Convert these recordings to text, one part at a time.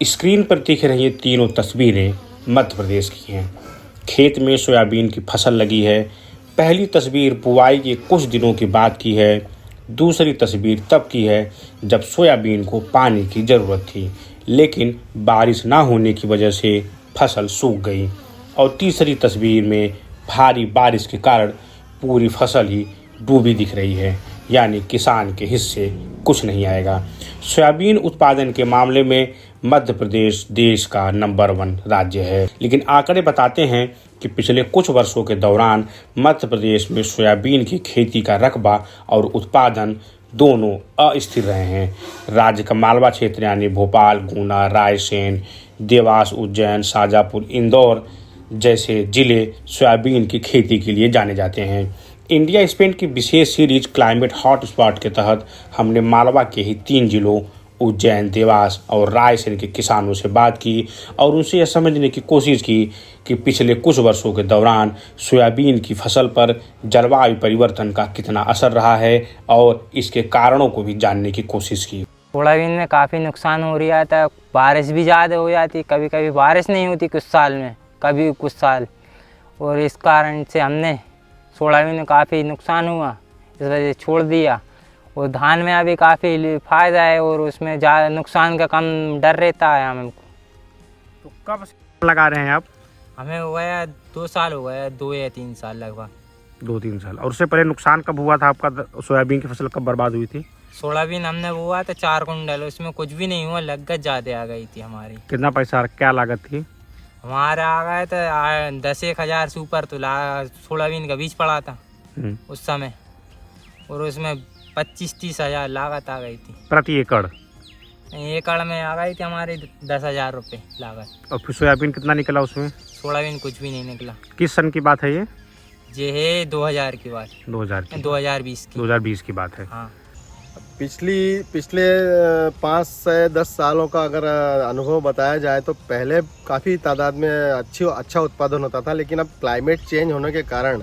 Screen पर दिख रही ये तीनों तस्वीरें मध्य प्रदेश की हैं। खेत में सोयाबीन की फसल लगी है। पहली तस्वीर बुआई के कुछ दिनों की बाद की है। दूसरी तस्वीर तब की है जब सोयाबीन को पानी की ज़रूरत थी, लेकिन बारिश ना होने की वजह से फसल सूख गई। और तीसरी तस्वीर में भारी बारिश के कारण पूरी फसल ही डूबी दिख रही है, यानी किसान के हिस्से कुछ नहीं आएगा। सोयाबीन उत्पादन के मामले में मध्य प्रदेश देश का नंबर 1 राज्य है, लेकिन आंकड़े बताते हैं कि पिछले कुछ वर्षों के दौरान मध्य प्रदेश में सोयाबीन की खेती का रकबा और उत्पादन दोनों अस्थिर रहे हैं। राज्य का मालवा क्षेत्र यानी भोपाल, गुना, रायसेन, देवास, उज्जैन, शाजापुर, इंदौर जैसे जिले सोयाबीन की खेती के लिए जाने जाते हैं। इंडिया स्पेन की विशेष सीरीज क्लाइमेट हॉटस्पॉट के तहत हमने मालवा के ही 3 जिलों उज्जैन, देवास और रायसेन के किसानों से बात की और उनसे यह समझने की कोशिश की कि पिछले कुछ वर्षों के दौरान सोयाबीन की फसल पर जलवायु परिवर्तन का कितना असर रहा है और इसके कारणों को भी जानने की कोशिश की। सोयाबीन में काफ़ी नुकसान हो रहा था। बारिश भी ज़्यादा हो जाती, कभी कभी बारिश नहीं होती कुछ साल में, कभी कुछ साल, और इस कारण से हमने सोयाबीन में काफ़ी नुकसान हुआ, इस वजह से छोड़ दिया। और धान में अभी काफ़ी फ़ायदा है और उसमें ज़्यादा नुकसान का कम डर रहता है हमें। तो कब लगा रहे हैं आप? हमें हो गया 2 साल हो गया, 2 या 3 साल लगभग। 2-3 साल। और उससे पहले नुकसान कब हुआ था आपका? सोयाबीन की फसल कब बर्बाद हुई थी? सोयाबीन हमने बोआ था 4 कुंटल, उसमें कुछ भी नहीं हुआ, लागत ज़्यादा आ गई थी हमारी। कितना पैसा, क्या लागत थी? हमारा आ गया था 10-1 हज़ार से ऊपर। तो सोयाबीन का बीज पड़ा था उस समय, और उसमें 25-30 हज़ार लागत आ गई थी प्रति एकड़। एकड़ में आ गई थी हमारी 10,000 रुपये लागत। और फिर सोयाबीन कितना निकला उसमें? सोयाबीन कुछ भी नहीं निकला। किस सन की बात है ये है 2000 की बात, 2020 की बात है। हाँ। पिछले 5 से 10 सालों का अगर अनुभव बताया जाए तो पहले काफ़ी तादाद में अच्छा उत्पादन होता था, लेकिन अब क्लाइमेट चेंज होने के कारण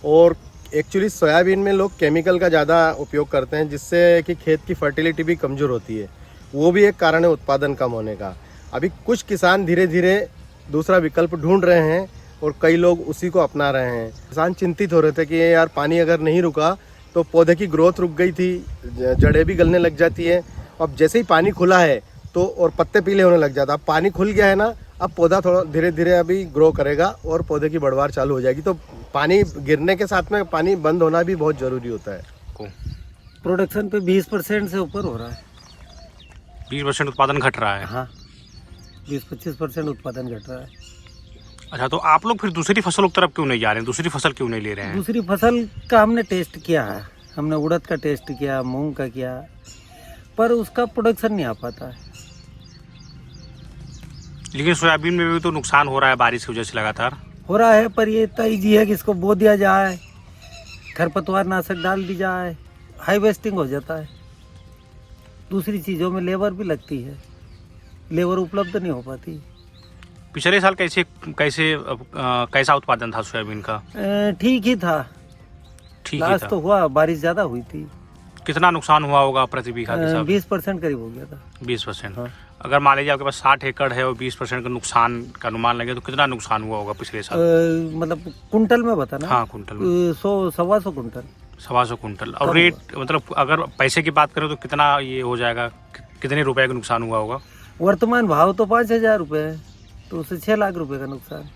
और एक्चुअली सोयाबीन में लोग केमिकल का ज़्यादा उपयोग करते हैं, जिससे कि खेत की फर्टिलिटी भी कमज़ोर होती है। वो भी एक कारण है उत्पादन कम होने का। अभी कुछ किसान धीरे धीरे दूसरा विकल्प ढूंढ रहे हैं और कई लोग उसी को अपना रहे हैं। किसान चिंतित हो रहे थे कि यार पानी अगर नहीं रुका तो पौधे की ग्रोथ रुक गई थी, जड़ें भी गलने लग जाती है। अब जैसे ही पानी खुला है तो और पत्ते पीले होने लग जाता है। अब पानी खुल गया है ना, अब पौधा थोड़ा धीरे धीरे अभी ग्रो करेगा और पौधे की बढ़वार चालू हो जाएगी। तो पानी गिरने के साथ में पानी बंद होना भी बहुत ज़रूरी होता है। प्रोडक्शन पे 20% से ऊपर हो रहा है। 20% उत्पादन घट रहा है। हाँ, 20-25% उत्पादन घट रहा है। अच्छा, तो आप लोग फिर दूसरी फसलों की तरफ क्यों नहीं जा रहे हैं? दूसरी फसल क्यों नहीं ले रहे हैं? दूसरी फसल का हमने टेस्ट किया है, हमने उड़द का टेस्ट किया, मूंग का किया, पर उसका प्रोडक्शन नहीं आ पाता है। लेकिन सोयाबीन में भी तो नुकसान हो रहा है बारिश की वजह से लगातार। हो रहा है, पर ये इतना ईजी है कि इसको बो दिया जाए, खरपतवार नाशक डाल दी जाए, हाई वेस्टिंग हो जाता है। दूसरी चीज़ों में लेबर भी लगती है, लेबर उपलब्ध नहीं हो पाती। पिछले साल कैसा उत्पादन था सोयाबीन का? ठीक ही था, ठीक ही लास्ट था। तो हुआ, बारिश ज़्यादा हुई थी। कितना नुकसान हुआ होगा प्रति बीघा के हिसाब? 20% करीब हो गया था। 20%। हाँ। अगर मान लीजिए आपके पास 60 एकड़ है और 20% का नुकसान का अनुमान लगे तो कितना नुकसान हुआ होगा पिछले साल? मतलब कुंटल में बताना? हाँ, कुंटल में। 100-125 कुंटल। 125 कुंटल। और रेट, मतलब अगर पैसे की बात करें तो कितना ये हो जाएगा, कितने रुपए का नुकसान हुआ होगा? वर्तमान भाव तो 5,000 रुपये है, तो उससे 6 लाख रुपए का नुकसान।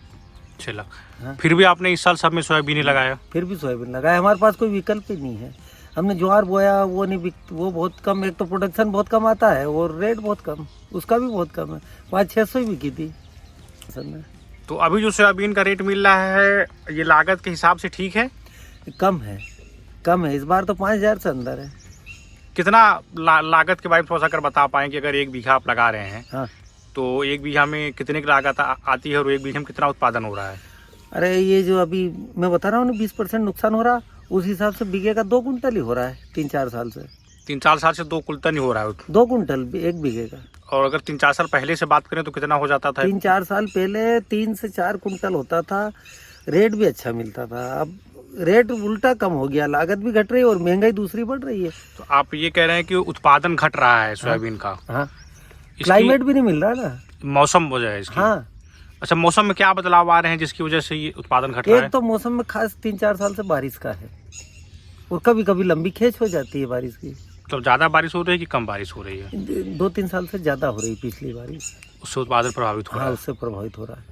6 लाख। हाँ। फिर भी आपने इस साल सब में सोयाबीन ही लगाया? फिर भी सोयाबीन लगाया, हमारे पास कोई विकल्प ही नहीं है। हमने ज्वार बोया, वो नहीं वो बहुत कम, एक तो प्रोडक्शन बहुत कम आता है और रेट बहुत कम, उसका भी बहुत कम है। 500-600 ही बिकी थी। तो अभी जो सोयाबीन का रेट मिल रहा है ये लागत के हिसाब से ठीक है? कम है, कम है। इस बार तो 5,000 से अंदर है। कितना लागत के बारे में थोड़ा सा अगर बता पाएँ कि अगर 1 बीघा आप लगा रहे हैं, हाँ, तो 1 बीघा में कितने की लागत आती है और 1 बीघा में कितना उत्पादन हो रहा है? अरे ये जो अभी मैं बता रहा हूँ ना, 20% नुकसान हो रहा, उस हिसाब से बीघे का 2 कुंटल ही हो रहा है 3-4 साल से। 3-4 साल से 2 कुंटल ही हो रहा है? 2 कुंटल 1 बीघे का। और अगर 3-4 साल पहले से बात करें तो कितना हो जाता था? 3-4 साल पहले 3 से 4 कुंटल होता था, रेट भी अच्छा मिलता था। अब रेट उल्टा कम हो गया, लागत भी घट रही है और महंगाई दूसरी बढ़ रही है। तो आप ये कह रहे हैं कि उत्पादन घट रहा है सोयाबीन का? हाँ। क्लाइमेट भी नहीं मिल रहा ना। मौसम वजह है इसकी। हाँ, अच्छा, मौसम में क्या बदलाव आ रहे हैं जिसकी वजह से ये उत्पादन घट रहा है? एक तो मौसम में खास 3-4 साल से बारिश का है, और कभी कभी लंबी खेच हो जाती है बारिश की। तो ज़्यादा बारिश हो रही है कि कम बारिश हो रही है? 2-3 साल से ज़्यादा हो रही पिछली बारिश। उससे उत्पादन प्रभावित हो रहा हाँ, है। उससे प्रभावित हो रहा है।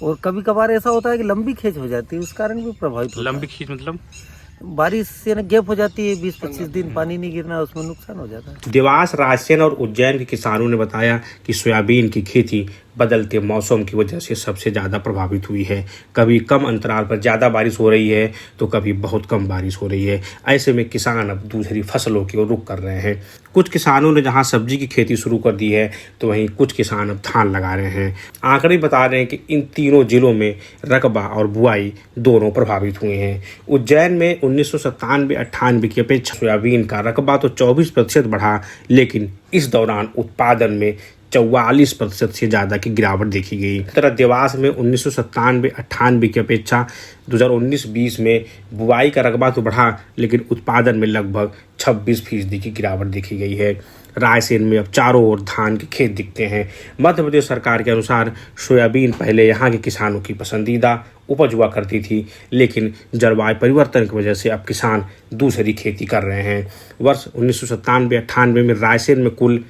और कभी कभार ऐसा होता है कि लंबी खेच हो जाती है, उस कारण भी प्रभावित होता लंबी खींच मतलब? है। बारिश से ना गैप हो जाती है, 20-25 दिन पानी नहीं गिरना, उसमें नुकसान हो जाता है। देवास, रायसेन और उज्जैन के किसानों ने बताया कि सोयाबीन की खेती बदलते मौसम की वजह से सबसे ज़्यादा प्रभावित हुई है। कभी कम अंतराल पर ज़्यादा बारिश हो रही है तो कभी बहुत कम बारिश हो रही है। ऐसे में किसान अब दूसरी फसलों की ओर रुख कर रहे हैं। कुछ किसानों ने जहां सब्जी की खेती शुरू कर दी है तो वहीं कुछ किसान अब धान लगा रहे हैं। आंकड़े बता रहे हैं कि इन तीनों जिलों में रकबा और बुआई दोनों प्रभावित हुए हैं। उज्जैन में 1997-98 की अपेक्षा सोयाबीन का रकबा तो 24% बढ़ा, लेकिन इस दौरान उत्पादन में 44% से ज़्यादा की गिरावट देखी गई। इस तरह देवास में 1997-98 की अपेक्षा 2019-20 में बुआई का रकबा तो बढ़ा, लेकिन उत्पादन में लगभग 26% की गिरावट देखी गई है। रायसेन में अब चारों ओर धान के खेत दिखते हैं। मध्य प्रदेश सरकार के अनुसार सोयाबीन पहले यहाँ के किसानों की पसंदीदा उपज हुआ करती थी, लेकिन जलवायु परिवर्तन की वजह से अब किसान दूसरी खेती कर रहे हैं। वर्ष 1997-98 में रायसेन में कुल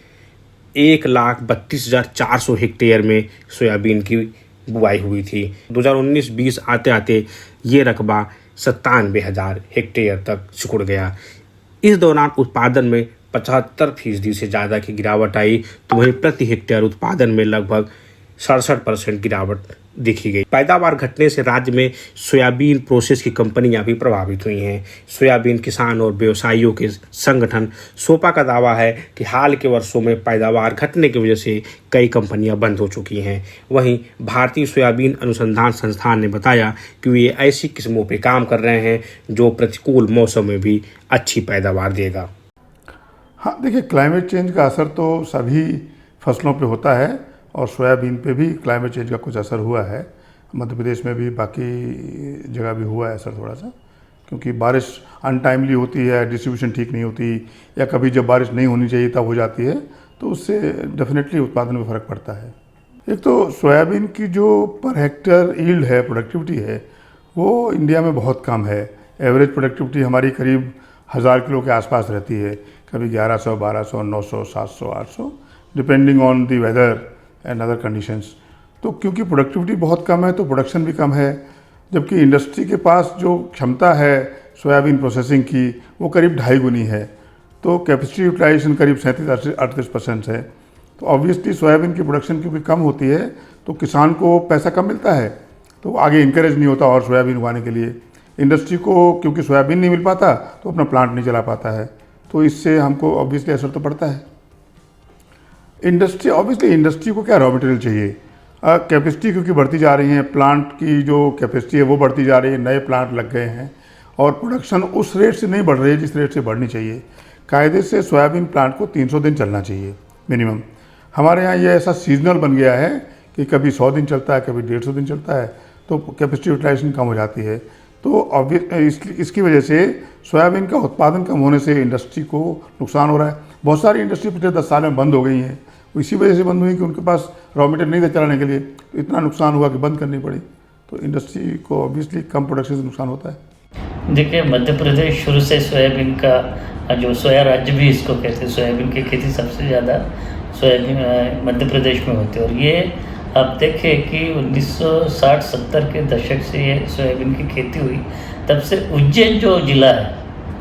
1,32,400 हेक्टेयर में सोयाबीन की बुआई हुई थी। 2019-20 आते आते ये रकबा 97,000 हेक्टेयर तक सिकुड़ गया। इस दौरान उत्पादन में 75% से ज़्यादा की गिरावट आई, तो वहीं प्रति हेक्टेयर उत्पादन में लगभग 67% गिरावट देखी गई। पैदावार घटने से राज्य में सोयाबीन प्रोसेस की कंपनियां भी प्रभावित हुई हैं। सोयाबीन किसान और व्यवसायियों के संगठन सोपा का दावा है कि हाल के वर्षों में पैदावार घटने की वजह से कई कंपनियां बंद हो चुकी हैं। वहीं भारतीय सोयाबीन अनुसंधान संस्थान ने बताया कि वे ऐसी किस्मों पर काम कर रहे हैं जो प्रतिकूल मौसम में भी अच्छी पैदावार देगा। हाँ, देखिए, क्लाइमेट चेंज का असर तो सभी फसलों पे होता है और सोयाबीन पे भी क्लाइमेट चेंज का कुछ असर हुआ है। मध्य प्रदेश में भी, बाकी जगह भी हुआ है असर थोड़ा सा, क्योंकि बारिश अनटाइमली होती है, डिस्ट्रीब्यूशन ठीक नहीं होती, या कभी जब बारिश नहीं होनी चाहिए तब हो जाती है, तो उससे डेफिनेटली उत्पादन में फ़र्क पड़ता है। एक तो सोयाबीन की जो पर हेक्टर यील्ड है, प्रोडक्टिविटी है, वो इंडिया में बहुत कम है। एवरेज प्रोडक्टिविटी हमारी करीब 1000 किलो के आसपास रहती है, कभी 1100, 1200, 900, 700, 800, depending on the weather and other conditions. तो क्योंकि प्रोडक्टिविटी बहुत कम है तो प्रोडक्शन भी कम है, जबकि इंडस्ट्री के पास जो क्षमता है सोयाबीन प्रोसेसिंग की वो करीब 2.5 गुनी है। तो कैपेसिटी यूटिलाइजेशन करीब 37-38% है। तो ऑब्वियसली सोयाबीन की प्रोडक्शन क्योंकि कम होती है तो किसान को पैसा कम मिलता है, तो आगे इंकरेज नहीं होता और सोयाबीन उगाने के लिए। इंडस्ट्री को क्योंकि सोयाबीन नहीं मिल पाता तो अपना प्लांट नहीं चला पाता है, तो इससे हमको ऑब्वियसली असर तो पड़ता है। इंडस्ट्री को क्या रॉ मटेरियल चाहिए, कैपेसिटी क्योंकि बढ़ती जा रही है, प्लांट की जो कैपेसिटी है वो बढ़ती जा रही है, नए प्लांट लग गए हैं और प्रोडक्शन उस रेट से नहीं बढ़ रही है जिस रेट से बढ़नी चाहिए। कायदे से सोयाबीन प्लांट को 300 दिन चलना चाहिए मिनिमम। हमारे यहाँ ये ऐसा सीजनल बन गया है कि कभी 100 दिन चलता है, कभी 150 दिन चलता है, तो कैपेसिटी यूटिलाइजेशन कम हो जाती है। तो इसकी वजह से सोयाबीन का उत्पादन कम होने से इंडस्ट्री को नुकसान हो रहा है। बहुत सारी इंडस्ट्री पिछले 10 साल में बंद हो गई हैं, इसी वजह से बंद हुई कि उनके पास रॉ मटेरियल नहीं था चलाने के लिए, तो इतना नुकसान हुआ कि बंद करनी पड़ी। तो इंडस्ट्री को ऑब्वियसली कम प्रोडक्शन से नुकसान होता है। देखिए, मध्य प्रदेश शुरू से सोयाबीन का जो सोया राज्य भी इसको कहते हैं, सोयाबीन की खेती सबसे ज़्यादा सोयाबीन मध्य प्रदेश में होती है। और ये आप देखें कि 1960-70 के दशक से ये सोयाबीन की खेती हुई, तब से उज्जैन जो ज़िला है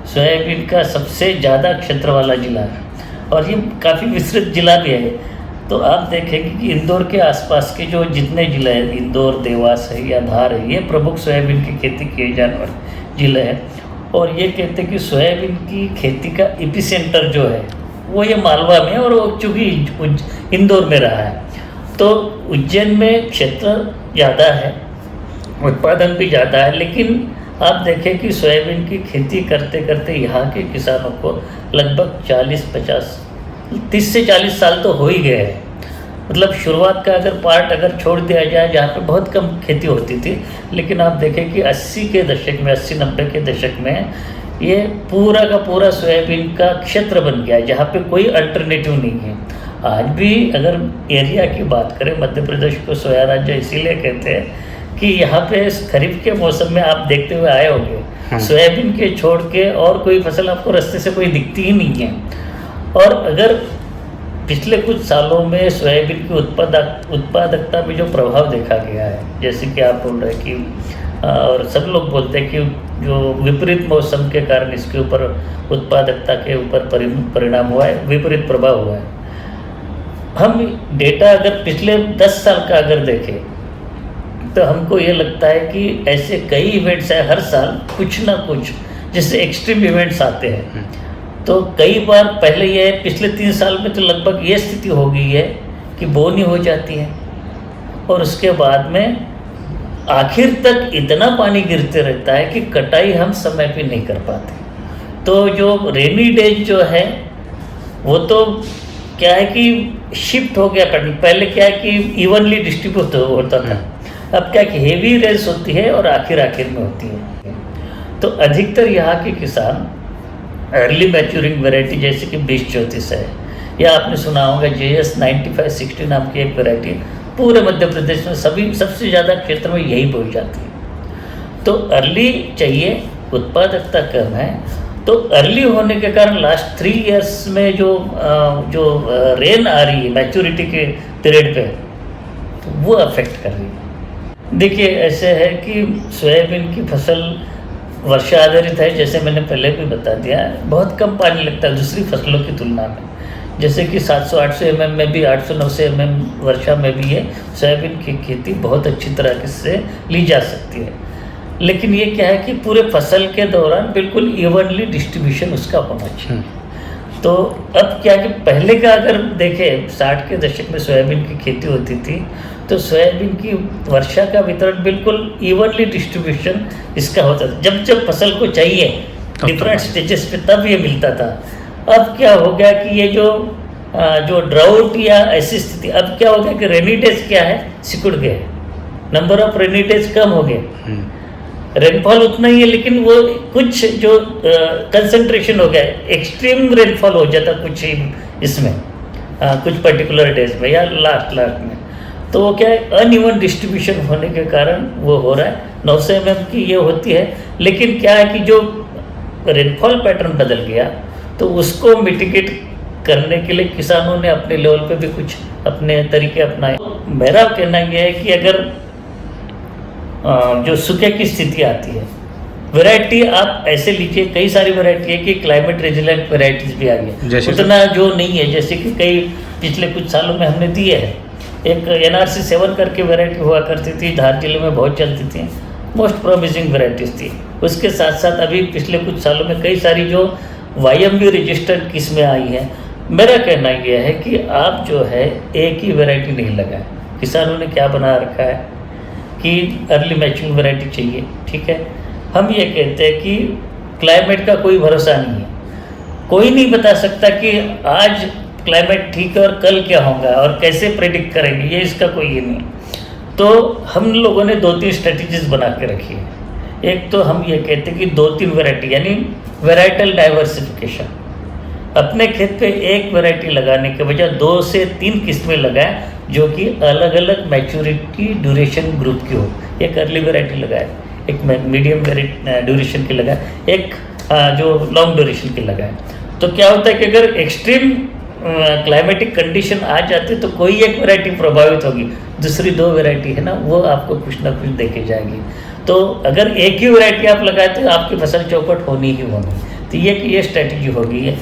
सोयाबीन का सबसे ज़्यादा क्षेत्र वाला ज़िला है और ये काफ़ी विस्तृत ज़िला भी है। तो आप देखेंगे कि इंदौर के आसपास के जो जितने ज़िले हैं, इंदौर, देवास है या धार है, ये प्रमुख सोयाबीन की खेती किए जाने वाले ज़िले हैं। और ये कहते हैं कि सोयाबीन की खेती का एपिसेंटर जो है वो ये मालवा में, और वो चूँकि इंदौर में रहा है, तो उज्जैन में क्षेत्र ज़्यादा है, उत्पादन भी ज़्यादा है। लेकिन आप देखें कि सोयाबीन की खेती करते करते यहाँ के किसानों को लगभग 30 से 40 साल तो हो ही गए हैं। मतलब शुरुआत का अगर पार्ट अगर छोड़ दिया जाए जहाँ पे बहुत कम खेती होती थी, लेकिन आप देखें कि 80 के दशक में, 80-90 के दशक में ये पूरा का पूरा सोयाबीन का क्षेत्र बन गया है जहाँ पे कोई अल्टरनेटिव नहीं है। आज भी अगर एरिया की बात करें, मध्य प्रदेश को सोया राज्य इसीलिए कहते हैं कि यहाँ पे खरीफ के मौसम में आप देखते हुए आए होंगे, सोयाबीन के छोड़ के और कोई फसल आपको रास्ते से कोई दिखती ही नहीं है। और अगर पिछले कुछ सालों में सोयाबीन की उत्पादकता में जो प्रभाव देखा गया है, जैसे कि आप बोल रहे हैं कि और सब लोग बोलते हैं कि जो विपरीत मौसम के कारण इसके ऊपर उत्पादकता के ऊपर परिणाम हुआ है, विपरीत प्रभाव हुआ है। हम डेटा अगर पिछले 10 साल का अगर देखें तो हमको ये लगता है कि ऐसे कई इवेंट्स हैं, हर साल कुछ ना कुछ जैसे एक्सट्रीम इवेंट्स आते हैं। तो कई बार पहले ये पिछले 3 साल में तो लगभग ये स्थिति हो गई है कि बोनी हो जाती है और उसके बाद में आखिर तक इतना पानी गिरते रहता है कि कटाई हम समय पे नहीं कर पाते। तो जो रेनी डेज जो है वो तो क्या है कि शिफ्ट हो गया पैटर्न। पहले क्या है कि इवनली डिस्ट्रीब्यूट होता था, अब क्या कि हेवी रेस होती है और आखिर में होती है। तो अधिकतर यहाँ के किसान अर्ली मैच्योरिंग वैरायटी जैसे कि 2034 है, या आपने सुना होगा JS 9560 नाम की एक वैरायटी, पूरे मध्य प्रदेश में सबसे ज़्यादा क्षेत्र में यही बोई जाती है। तो अर्ली चाहिए, उत्पादकता कम है, तो अर्ली होने के कारण लास्ट 3 इयर्स में जो रेन आ रही है मैच्योरिटी के पीरियड पे, तो वो अफेक्ट कर रही है। देखिए ऐसे है कि सोयाबीन की फसल वर्षा आधारित है, जैसे मैंने पहले भी बता दिया, बहुत कम पानी लगता है दूसरी फसलों की तुलना में। जैसे कि 700-800 mm में भी, 800-900 mm वर्षा में भी ये सोयाबीन की खेती बहुत अच्छी तरह से ली जा सकती है। लेकिन ये क्या है कि पूरे फसल के दौरान बिल्कुल इवनली डिस्ट्रीब्यूशन उसका होना चाहिए। तो अब क्या कि पहले का अगर देखें 60 के दशक में सोयाबीन की खेती होती थी, तो सोयाबीन की वर्षा का वितरण बिल्कुल इवनली डिस्ट्रीब्यूशन इसका होता था। जब फसल को चाहिए डिफरेंट स्टेजेस पे तब ये मिलता था। अब क्या हो गया कि ये जो ड्राउट या ऐसी स्थिति, अब क्या हो गया कि रेनी डेज क्या है, सिकुड़ गए, नंबर ऑफ रेनी डेज कम हो गए, रेनफॉल उतना ही है लेकिन वो कुछ जो कंसंट्रेशन हो गया, एक्सट्रीम रेनफॉल हो जाता कुछ इसमें कुछ पर्टिकुलर डेज में या लास्ट में। तो वो क्या है, अनइवन डिस्ट्रीब्यूशन होने के कारण वो हो रहा है। 900 mm की ये होती है, लेकिन क्या है कि जो रेनफॉल पैटर्न बदल गया तो उसको मिटिगेट करने के लिए किसानों ने अपने लेवल पे भी कुछ अपने तरीके अपनाए। मेरा कहना यह है कि अगर जो सूखे की स्थिति आती है, वैरायटी आप ऐसे लीजिए, कई सारी वैरायटी है कि क्लाइमेट रेजिलेंट वैरायटीज भी आ गई, उतना जो नहीं है, जैसे कि कई पिछले कुछ सालों में हमने दिए है। एक NRC 7 करके वैरायटी हुआ करती थी, धार जिले में बहुत चलती थी, मोस्ट प्रोमिसिंग वैरायटीज थी। उसके साथ साथ अभी पिछले कुछ सालों में कई सारी जो YMB रजिस्टर्ड किस्में आई हैं। मेरा कहना यह है कि आप जो है एक ही वैरायटी नहीं लगाएं। किसानों ने क्या बना रखा है कि अर्ली मैच्योरिंग वैरायटी चाहिए, ठीक है। हम ये कहते हैं कि क्लाइमेट का कोई भरोसा नहीं है, कोई नहीं बता सकता कि आज क्लाइमेट ठीक है और कल क्या होगा और कैसे प्रेडिक्ट करेंगे, ये इसका कोई ये नहीं। तो हम लोगों ने 2-3 स्ट्रेटजीज बना के रखी है। एक तो हम ये कहते हैं कि 2-3 वैरायटी यानी वेराइटल डाइवर्सिफिकेशन, अपने खेत पे एक वैरायटी लगाने के बजाय 2 से 3 किस्में लगाएं जो कि अलग अलग मैच्योरिटी ड्यूरेशन ग्रुप की हो। एक अर्ली वैरायटी लगाए, एक मीडियम ड्यूरेशन की लगाए, एक जो लॉन्ग ड्यूरेशन की लगाए। तो क्या होता है कि अगर एक्सट्रीम क्लाइमेटिक कंडीशन आ जाती है तो कोई एक वैरायटी प्रभावित होगी, दूसरी 2 वैरायटी है ना वो आपको कुछ ना कुछ देके जाएगी। तो अगर एक ही वैरायटी आप लगाए तो आपकी फसल चौपट होनी ही होनी। तो ये स्ट्रेटजी हो गई है।